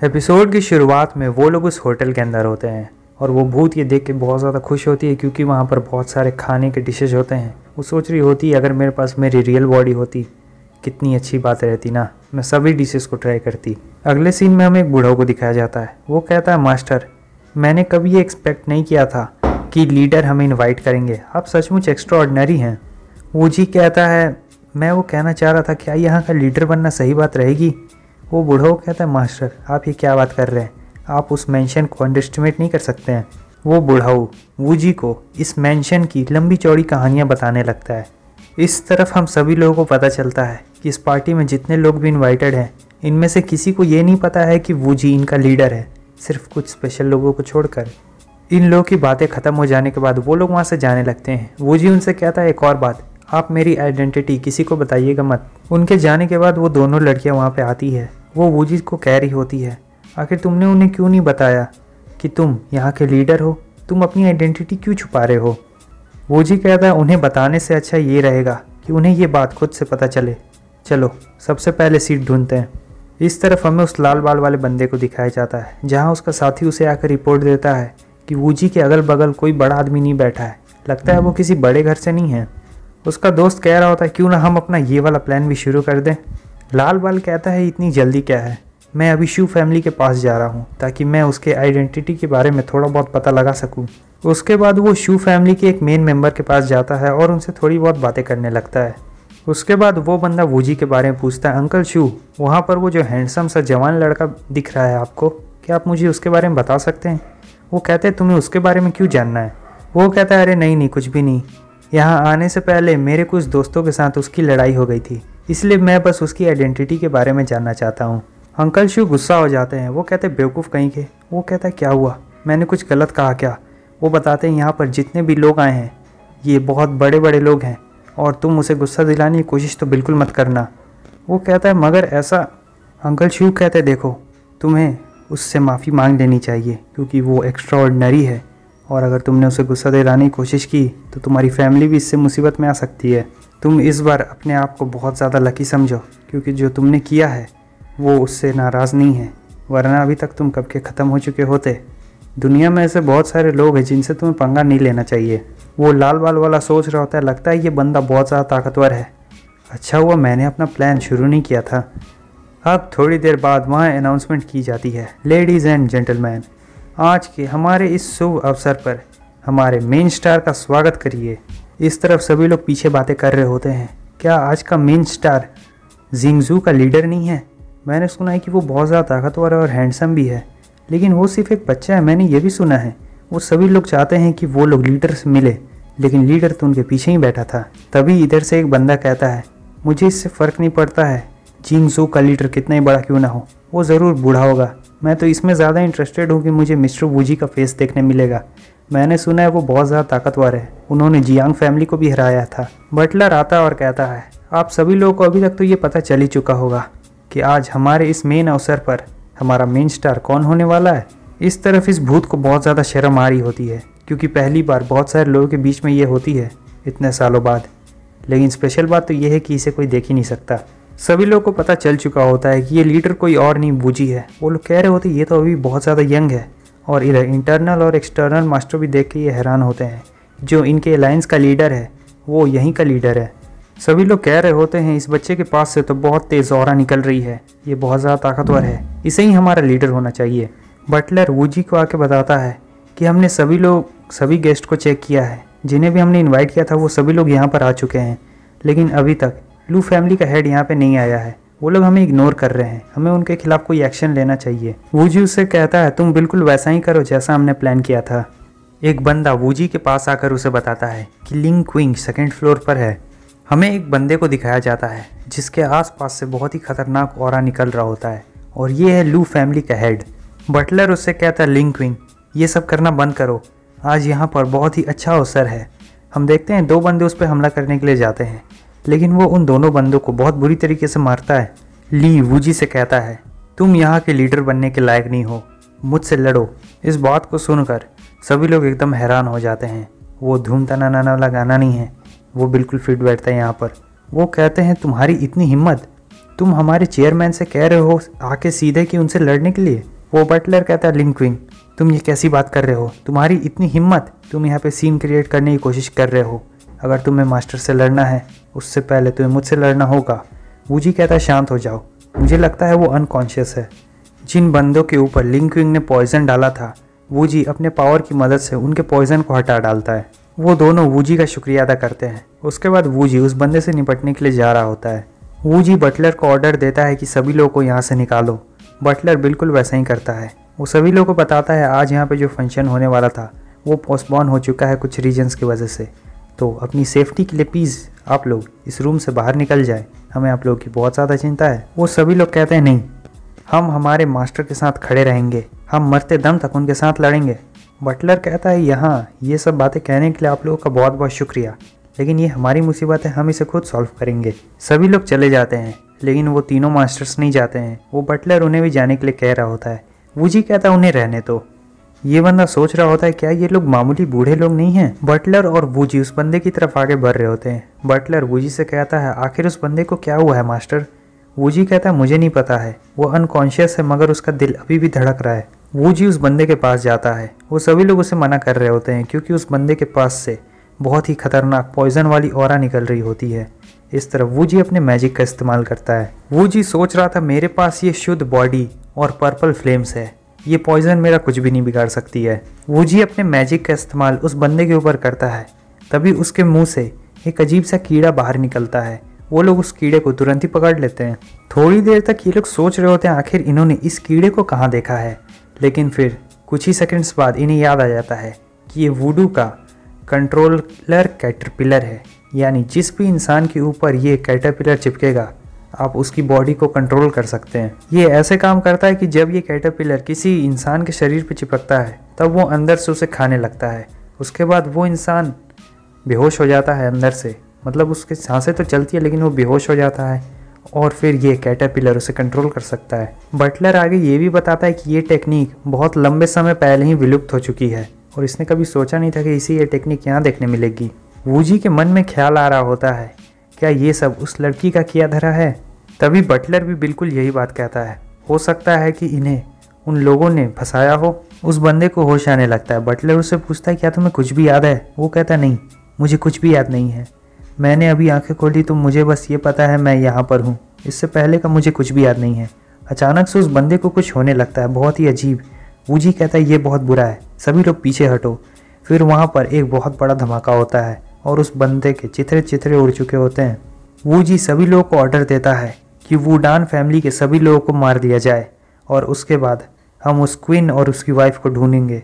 Episode की शुरुआत में वो लोग उस होटल के अंदर होते हैं और वो भूत ये देख के बहुत ज़्यादा खुश होती है क्योंकि वहाँ पर बहुत सारे खाने के डिशेज होते हैं। वो सोच रही होती है अगर मेरे पास मेरी रियल बॉडी होती कितनी अच्छी बात रहती ना, मैं सभी डिशेस को ट्राई करती। अगले सीन में हमें एक बूढ़ा को दिखाया जाता है। वो कहता है मास्टर, मैंने कभी ये एक्सपेक्ट नहीं किया था कि लीडर हमें इन्वाइट करेंगे, आप सचमुच एक्स्ट्रा ऑर्डिनरी हैं। वो जी कहता है मैं वो कहना चाह रहा था क्या यहाँ का लीडर बनना सही बात रहेगी। वो बूढ़ा को कहता है मास्टर आप ये क्या बात कर रहे हैं, आप उस मेंशन को अंडरएस्टिमेट नहीं कर सकते हैं। वो बूढ़ाऊ वूजी को इस मेंशन की लंबी चौड़ी कहानियाँ बताने लगता है। इस तरफ हम सभी लोगों को पता चलता है कि इस पार्टी में जितने लोग भी इन्वाइटेड हैं इनमें से किसी को ये नहीं पता है कि वूजी इनका लीडर है, सिर्फ कुछ स्पेशल लोगों को छोड़कर। इन लोगों की बातें ख़त्म हो जाने के बाद वो लोग वहाँ से जाने लगते हैं। वूजी उनसे कहता है एक और बात, आप मेरी आइडेंटिटी किसी को बताइएगा मत। उनके जाने के बाद वो दोनों लड़कियाँ वहाँ पे आती है। वो वूजी को कह रही होती है आखिर तुमने उन्हें क्यों नहीं बताया कि तुम यहाँ के लीडर हो, तुम अपनी आइडेंटिटी क्यों छुपा रहे हो। वूजी कहता है उन्हें बताने से अच्छा ये रहेगा कि उन्हें ये बात खुद से पता चले। चलो सबसे पहले सीट ढूंढते हैं। इस तरफ हमें उस लाल बाल वाले बंदे को दिखाया जाता है जहाँ उसका साथी उसे आकर रिपोर्ट देता है कि वूजी के अगल बगल कोई बड़ा आदमी नहीं बैठा है, लगता है वो किसी बड़े घर से नहीं है। उसका दोस्त कह रहा होता है क्यों ना हम अपना ये वाला प्लान भी शुरू कर दें। लाल बाल कहता है इतनी जल्दी क्या है, मैं अभी शू फैमिली के पास जा रहा हूँ ताकि मैं उसके आइडेंटिटी के बारे में थोड़ा बहुत पता लगा सकूँ। उसके बाद वो शू फैमिली के एक मेन मेंबर के पास जाता है और उनसे थोड़ी बहुत बातें करने लगता है। उसके बाद वो बंदा वूजी के बारे में पूछता है अंकल शू, वहाँ पर वो जो हैंडसम सा जवान लड़का दिख रहा है आपको, क्या आप मुझे उसके बारे में बता सकते हैं। वो कहते हैं तुम्हें उसके बारे में क्यों जानना है। वो कहता है अरे नहीं कुछ भी नहीं, यहाँ आने से पहले मेरे कुछ दोस्तों के साथ उसकी लड़ाई हो गई थी, इसलिए मैं बस उसकी आइडेंटिटी के बारे में जानना चाहता हूँ। अंकल शू गुस्सा हो जाते हैं। वो कहते हैं बेवकूफ़ कहीं के। वो कहता है क्या हुआ, मैंने कुछ गलत कहा क्या। वो बताते हैं यहाँ पर जितने भी लोग आए हैं ये बहुत बड़े बड़े लोग हैं और तुम उसे गुस्सा दिलाने की कोशिश तो बिल्कुल मत करना। वो कहता है मगर ऐसा। अंकल शू कहते हैं देखो तुम्हें उससे माफ़ी मांग लेनी चाहिए क्योंकि वो एक्स्ट्रा ऑर्डिनरी है और अगर तुमने उसे गुस्सा दिलाने की कोशिश की तो तुम्हारी फैमिली भी इससे मुसीबत में आ सकती है। तुम इस बार अपने आप को बहुत ज़्यादा लकी समझो क्योंकि जो तुमने किया है वो उससे नाराज़ नहीं है, वरना अभी तक तुम कब के ख़त्म हो चुके होते। दुनिया में ऐसे बहुत सारे लोग हैं जिनसे तुम्हें पंगा नहीं लेना चाहिए। वो लाल बाल वाला सोच रहा होता है लगता है ये बंदा बहुत ज़्यादा ताकतवर है, अच्छा हुआ मैंने अपना प्लान शुरू नहीं किया था। अब थोड़ी देर बाद वहाँ अनाउंसमेंट की जाती है लेडीज़ एंड जेंटलमैन, आज के हमारे इस शुभ अवसर पर हमारे मेन स्टार का स्वागत करिए। इस तरफ सभी लोग पीछे बातें कर रहे होते हैं क्या आज का मेन स्टार जिंगजू का लीडर नहीं है। मैंने सुना है कि वो बहुत ज़्यादा ताकतवर और हैंडसम भी है, लेकिन वो सिर्फ एक बच्चा है, मैंने ये भी सुना है। वो सभी लोग चाहते हैं कि वो लोग लीडर से मिले, लेकिन लीडर तो उनके पीछे ही बैठा था। तभी इधर से एक बंदा कहता है मुझे इससे फ़र्क नहीं पड़ता है जिंगजू का लीडर कितना ही बड़ा क्यों ना हो, वो ज़रूर बूढ़ा होगा। मैं तो इसमें ज़्यादा इंटरेस्टेड हूँ कि मुझे मिस्टर वूजी का फेस देखने मिलेगा। मैंने सुना है वो बहुत ज़्यादा ताकतवर है, उन्होंने जियांग फैमिली को भी हराया था। बटलर आता है और कहता है आप सभी लोगों को अभी तक तो ये पता चल ही चुका होगा कि आज हमारे इस मेन अवसर पर हमारा मेन स्टार कौन होने वाला है। इस तरफ इस भूत को बहुत ज़्यादा शर्म आ रही होती है क्योंकि पहली बार बहुत सारे लोगों के बीच में ये होती है इतने सालों बाद, लेकिन स्पेशल बात तो ये है कि इसे कोई देख ही नहीं सकता। सभी लोगों को पता चल चुका होता है कि ये लीडर कोई और नहीं वूजी है। वो लोग कह रहे होते ये तो अभी बहुत ज़्यादा यंग है और इधर इंटरनल और एक्सटर्नल मास्टर भी देख के ये हैरान होते हैं जो इनके अलायंस का लीडर है वो यहीं का लीडर है। सभी लोग कह रहे होते हैं इस बच्चे के पास से तो बहुत तेज़ ऑरा निकल रही है, ये बहुत ज़्यादा ताकतवर है, इसे ही हमारा लीडर होना चाहिए। बटलर वूजी को आके बताता है कि हमने सभी गेस्ट को चेक किया है, जिन्हें भी हमने इन्वाइट किया था वो सभी लोग यहाँ पर आ चुके हैं, लेकिन अभी तक लू फैमिली का हेड यहाँ पे नहीं आया है। वो लोग हमें इग्नोर कर रहे हैं, हमें उनके खिलाफ कोई एक्शन लेना चाहिए। वूजी उससे कहता है तुम बिल्कुल वैसा ही करो जैसा हमने प्लान किया था। एक बंदा वूजी के पास आकर उसे बताता है कि लिंग क्विंग सेकेंड फ्लोर पर है। हमें एक बंदे को दिखाया जाता है जिसके आसपास से बहुत ही खतरनाक ऑरा निकल रहा होता है और ये है लू फैमिली का हेड। बटलर उससे कहता है लिंग क्विंग ये सब करना बंद करो, आज यहाँ पर बहुत ही अच्छा अवसर है। हम देखते हैं दो बंदे उस पर हमला करने के लिए जाते हैं, लेकिन वो उन दोनों बंदों को बहुत बुरी तरीके से मारता है। ली वूजी से कहता है तुम यहाँ के लीडर बनने के लायक नहीं हो, मुझसे लड़ो। इस बात को सुनकर सभी लोग एकदम हैरान हो जाते हैं। वो धूम तनाना वाला गाना नहीं है, वो बिल्कुल फिट बैठता है यहाँ पर। वो कहते हैं तुम्हारी इतनी हिम्मत, तुम हमारे चेयरमैन से कह रहे हो आके सीधे कि उनसे लड़ने के लिए। वो बटलर कहता है, लिंक्विंग तुम ये कैसी बात कर रहे हो, तुम्हारी इतनी हिम्मत, तुम यहाँ पे सीन क्रिएट करने की कोशिश कर रहे हो। अगर तुम्हें मास्टर से लड़ना है उससे पहले तुम्हें मुझसे लड़ना होगा। वूजी कहता है, शांत हो जाओ, मुझे लगता है वो अनकॉन्शियस है। जिन बंदों के ऊपर लिंक्विंग ने पॉइजन डाला था, वूजी अपने पावर की मदद से उनके पॉइजन को हटा डालता है। वो दोनों वूजी का शुक्रिया अदा करते हैं। उसके बाद वूजी उस बंदे से निपटने के लिए जा रहा होता है। वूजी बटलर को ऑर्डर देता है कि सभी लोगों को यहाँ से निकालो। बटलर बिल्कुल वैसा ही करता है। वो सभी लोगों को बताता है आज यहाँ पे जो फंक्शन होने वाला था वो पोस्टपोन हो चुका है कुछ रीजंस की वजह से, तो अपनी सेफ्टी के लिए प्लीज़ आप लोग इस रूम से बाहर निकल जाए, हमें आप लोगों की बहुत ज़्यादा चिंता है। वो सभी लोग कहते हैं, नहीं, हम हमारे मास्टर के साथ खड़े रहेंगे, हम मरते दम तक उनके साथ लड़ेंगे। बटलर कहता है, यहाँ ये सब बातें कहने के लिए आप लोगों का बहुत बहुत शुक्रिया, लेकिन ये हमारी मुसीबत है, हम इसे खुद सॉल्व करेंगे। सभी लोग चले जाते हैं, लेकिन वो तीनों मास्टर्स नहीं जाते हैं। वो बटलर उन्हें भी जाने के लिए कह रहा होता है। वूजी कहता है, उन्हें रहने दो। ये बंदा सोच रहा होता है, क्या ये लोग मामूली बूढ़े लोग नहीं हैं। बटलर और वूजी उस बंदे की तरफ आगे बढ़ रहे होते हैं। बटलर वूजी से कहता है, आखिर उस बंदे को क्या हुआ है मास्टर। वूजी कहता है, मुझे नहीं पता है, वो अनकॉन्शियस है मगर उसका दिल अभी भी धड़क रहा है। वूजी उस बंदे के पास जाता है। वो सभी लोग उसे मना कर रहे होते हैं क्योंकि उस बंदे के पास से बहुत ही खतरनाक पॉइजन वाली ऑरा निकल रही होती है। इस तरफ वूजी अपने मैजिक का इस्तेमाल करता है। वूजी सोच रहा था, मेरे पास ये शुद्ध बॉडी और पर्पल फ्लेम्स है, ये पॉइजन मेरा कुछ भी नहीं बिगाड़ सकती है। वूजी अपने मैजिक का इस्तेमाल उस बंदे के ऊपर करता है। तभी उसके मुंह से एक अजीब सा कीड़ा बाहर निकलता है। वो लोग उस कीड़े को तुरंत ही पकड़ लेते हैं। थोड़ी देर तक ये लोग सोच रहे होते हैं आखिर इन्होंने इस कीड़े को कहाँ देखा है, लेकिन फिर कुछ ही सेकंड्स बाद इन्हें याद आ जाता है कि ये वुडू का कंट्रोलर कैटरपिलर है, यानी जिस भी इंसान के ऊपर ये कैटरपिलर चिपकेगा आप उसकी बॉडी को कंट्रोल कर सकते हैं। ये ऐसे काम करता है कि जब ये कैटरपिलर किसी इंसान के शरीर पर चिपकता है तब वो अंदर से उसे खाने लगता है। उसके बाद वो इंसान बेहोश हो जाता है अंदर से, मतलब उसकी सांसें तो चलती है लेकिन वो बेहोश हो जाता है और फिर ये कैटरपिलर उसे कंट्रोल कर सकता है। बटलर आगे ये भी बताता है कि ये टेक्निक बहुत लंबे समय पहले ही विलुप्त हो चुकी है और इसने कभी सोचा नहीं था कि इसी ये टेक्निक यहाँ देखने मिलेगी। वूजी के मन में ख्याल आ रहा होता है, क्या ये सब उस लड़की का किया धरा है। तभी बटलर भी बिल्कुल यही बात कहता है, हो सकता है कि इन्हें उन लोगों ने फंसाया हो। उस बंदे को होश आने लगता है। बटलर उससे पूछता है, क्या तुम्हें कुछ भी याद है। वो कहता है, नहीं, मुझे कुछ भी याद नहीं है, मैंने अभी आंखें खोली तो मुझे बस ये पता है मैं यहाँ पर हूँ, इससे पहले का मुझे कुछ भी याद नहीं है। अचानक से उस बंदे को कुछ होने लगता है, बहुत ही अजीब। वूजी कहता है, ये बहुत बुरा है, सभी लोग पीछे हटो। फिर वहाँ पर एक बहुत बड़ा धमाका होता है और उस बंदे के चित्रे चित्रे उड़ चुके होते हैं। वूजी सभी लोगों को ऑर्डर देता है कि वुडान फैमिली के सभी लोगों को मार दिया जाए और उसके बाद हम उस क्वीन और उसकी वाइफ को ढूंढेंगे।